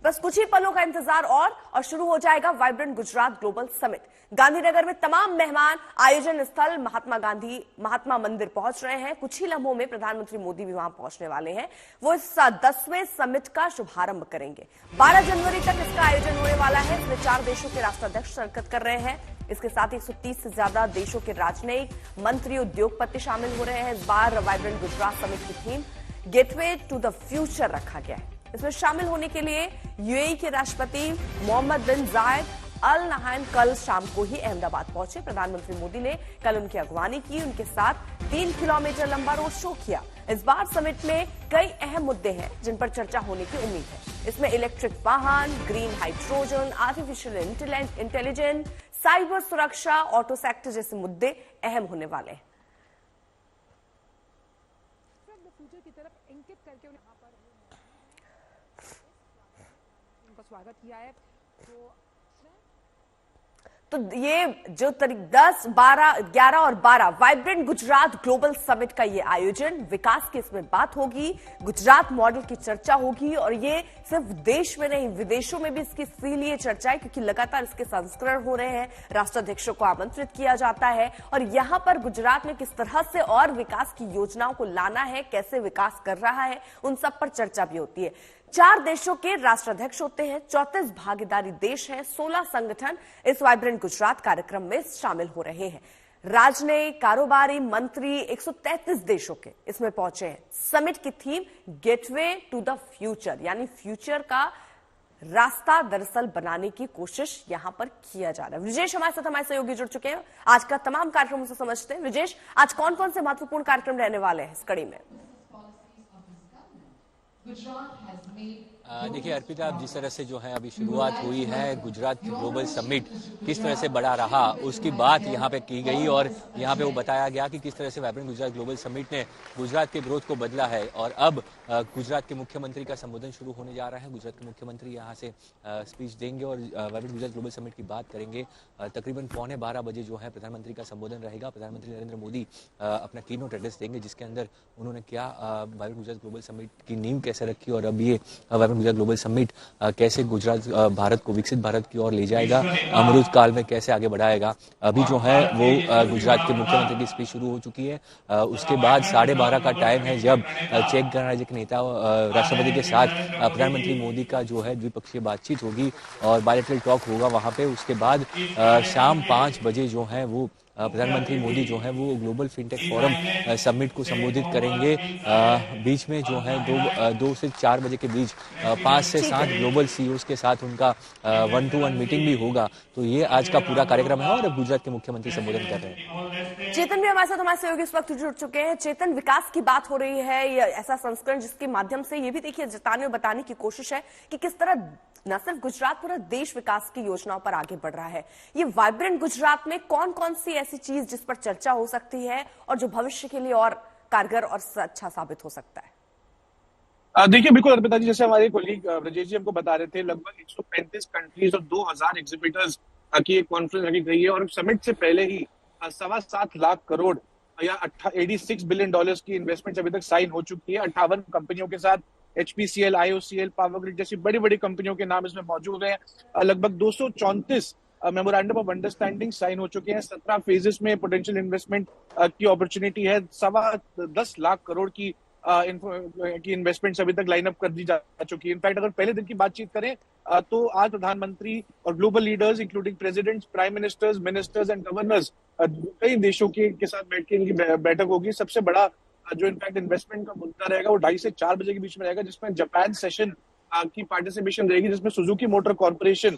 बस कुछ ही पलों का इंतजार और शुरू हो जाएगा vibrant Gujarat global summit. Gandhinagar में तमाम मेहमान आयोजन स्थल महात्मा मंदिर पहुंच रहे हैं। कुछ ही लम्हों में प्रधानमंत्री मोदी भी वहां पहुंचने वाले हैं। वो इस 10वें समिट का शुभारंभ करेंगे। 12 जनवरी तक इसका आयोजन होने वाला है। इसमें 4 देशों के राष्ट्राध्यक्ष शिरकत कर रहे हैं। इसके साथ 130 से ज्यादा देशों के राजनयिक, मंत्री, उद्योगपति शामिल हो रहे हैं। इस बार वाइब्रेंट गुजरात समिट की theme gateway to the future रखा गया है। इसमें शामिल होने के लिए यूएई के राष्ट्रपति मोहम्मद बिन जायद अल नहायन कल शाम को ही अहमदाबाद पहुंचे। प्रधानमंत्री मोदी ने कल उनकी अगवानी की। उनके साथ 3 किलोमीटर लंबा रोड शो किया। इस बार समिट में कई अहम मुद्दे हैं जिन पर चर्चा होने की उम्मीद है। इसमें इलेक्ट्रिक वाहन, green hydrogen, artificial intelligence, cyber सुरक्षा, ऑटो सेक्टर जैसे मुद्दे अहम होने वाले हैं। की तरफ इंकित करके यहाँ पर उनका स्वागत किया है। तो ये जो 10, 12, 11 और 12 वाइब्रेंट गुजरात ग्लोबल समिट का ये आयोजन, विकास की इसमें बात होगी, गुजरात मॉडल की चर्चा होगी। और ये सिर्फ देश में नहीं, विदेशों में भी इसकी इसीलिए चर्चा है क्योंकि लगातार इसके संस्करण हो रहे हैं। राष्ट्राध्यक्षों को आमंत्रित किया जाता है और यहां पर गुजरात में किस तरह से और विकास की योजनाओं को लाना है, कैसे विकास कर रहा है, उन सब पर चर्चा भी होती है। 4 देशों के राष्ट्राध्यक्ष होते हैं, 34 भागीदारी देश हैं, 16 संगठन इस वाइब्रेंट गुजरात कार्यक्रम में शामिल हो रहे हैं। राजनयिक, कारोबारी, मंत्री 133 देशों के इसमें पहुंचे हैं। समिट की theme gateway to the future, यानी फ्यूचर का रास्ता दरअसल बनाने की कोशिश यहां पर किया जा रहा है। विजेश हमारे सहयोगी जुड़ चुके हैं। आज का तमाम कार्यक्रमों से समझते हैं। विजेश, आज कौन कौन से महत्वपूर्ण कार्यक्रम रहने वाले हैं इस कड़ी में? देखिए अर्पिता, अब जिस तरह से जो है अभी शुरुआत हुई है गुजरात ग्लोबल समिट किस तरह से बड़ा रहा उसकी बात यहाँ पे की गई और यहाँ पे वो बताया गया कि किस तरह से वाइब्रेंट गुजरात ग्लोबल समिट ने गुजरात के ग्रोथ को बदला है। और अब गुजरात के मुख्यमंत्री का संबोधन शुरू होने जा रहा है। गुजरात के मुख्यमंत्री यहाँ से स्पीच देंगे और वाइब्रेंट गुजरात ग्लोबल समिट की बात करेंगे। तकरीबन 11:15 बजे जो है प्रधानमंत्री का संबोधन रहेगा। प्रधानमंत्री नरेंद्र मोदी अपना कीनोट एड्रेस देंगे जिसके अंदर उन्होंने क्या वाइब्रेंट गुजरात ग्लोबल समिट की नींव कैसे रखी और अब ये वाइब्रेंट गुजरात ग्लोबल समिट कैसे गुजरात भारत को विकसित भारत की ओर ले जाएगा, अमृत काल में कैसे आगे बढ़ाएगा। अभी जो है वो गुजरात के मुख्यमंत्री की स्पीच शुरू हो चुकी है। उसके बाद 12:30 का टाइम है जब चेक गणराज्य के नेता राष्ट्रपति के साथ प्रधानमंत्री मोदी का जो है द्विपक्षीय बातचीत होगी और बायलैटरल टॉक होगा वहां पे। उसके बाद शाम 5 बजे जो है वो प्रधानमंत्री मोदी जो है वो ग्लोबल फिनटेक फोरम समिट को संबोधित करेंगे। बीच में जो है 2 से 4 बजे के बीच 5 से 7 ग्लोबल सीईओज के साथ उनका 1-to-1 मीटिंग भी होगा। तो ये आज का पूरा कार्यक्रम है और गुजरात के मुख्यमंत्री संबोधन कर रहे हैं। चेतन भी हमारे साथ हमारे सहयोगी इस वक्त जुड़ चुके हैं। चेतन, विकास की बात हो रही है, ये ऐसा संस्करण जिसके माध्यम से ये भी देखिए जताने और बताने की कोशिश है कि किस तरह न सिर्फ गुजरात, पूरा देश विकास की योजनाओं पर आगे बढ़ रहा है। ये वाइब्रेंट गुजरात में कौन कौन सी ऐसी चीज जिस पर चर्चा हो सकती है और जो भविष्य के लिए और कारगर और अच्छा साबित हो सकता है? देखिए बिल्कुल अर्पिता जी, जैसे हमारे कोलीग ब्रजेश जी हमको बता रहे थे, लगभग 135 कंट्रीज और 2000 एग्जीबिटर्स की एक कॉन्फ्रेंस रखी गई है और समिट से पहले ही 7.25 लाख करोड़ या $86 बिलियन की इन्वेस्टमेंट अभी तक साइन हो चुकी है। 58 कंपनियों के साथ HPCL, IOCL, पावर ग्रिड जैसी बड़ी बड़ी कंपनियों के नाम इसमें मौजूद हैं। लगभग 234 मेमोरेंडम ऑफ अंडरस्टैंडिंग साइन हो चुके हैं। 17 फेजेस में पोटेंशियल इन्वेस्टमेंट की अपॉर्चुनिटी है। 10.25 लाख करोड़ की इन्वेस्टमेंट्स अभी तक लाइन अप कर दी जा चुकी है। इनफैक्ट अगर पहले दिन की बातचीत करें तो आज प्रधानमंत्री और global leaders including presidents, prime ministers, ministers and governors कई देशों के साथ बैठ के इनकी बैठक होगी। सबसे बड़ा जो इनफैक्ट इन्वेस्टमेंट का मुद्दा रहेगा वो 2:30 से 4 बजे के बीच में रहेगा, जिसमें जापान सेशन की पार्टिसिपेशन रहेगी, जिसमें सुजुकी मोटर कॉर्पोरेशन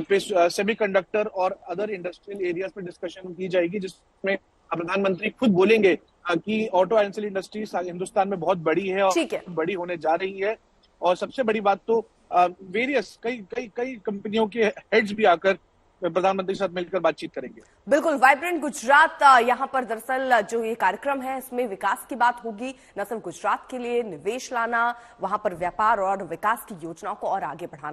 पे सेमीकंडक्टर और अदर इंडस्ट्रियल एरियाज पे डिस्कशन की जाएगी, जिसमें प्रधानमंत्री खुद बोलेंगे कि ऑटो एंसिल इंडस्ट्री हिंदुस्तान में बहुत बड़ी है और बड़ी होने जा रही है। और सबसे बड़ी बात तो वेरियस कई कंपनियों के हेड्स भी आकर प्रधानमंत्री के साथ मिलकर बातचीत करेंगे। बिल्कुल, वाइब्रेंट गुजरात यहाँ पर दरअसल जो ये कार्यक्रम है इसमें विकास की बात होगी। न सिर्फ गुजरात के लिए निवेश लाना, वहां पर व्यापार और विकास की योजनाओं को और आगे बढ़ाना।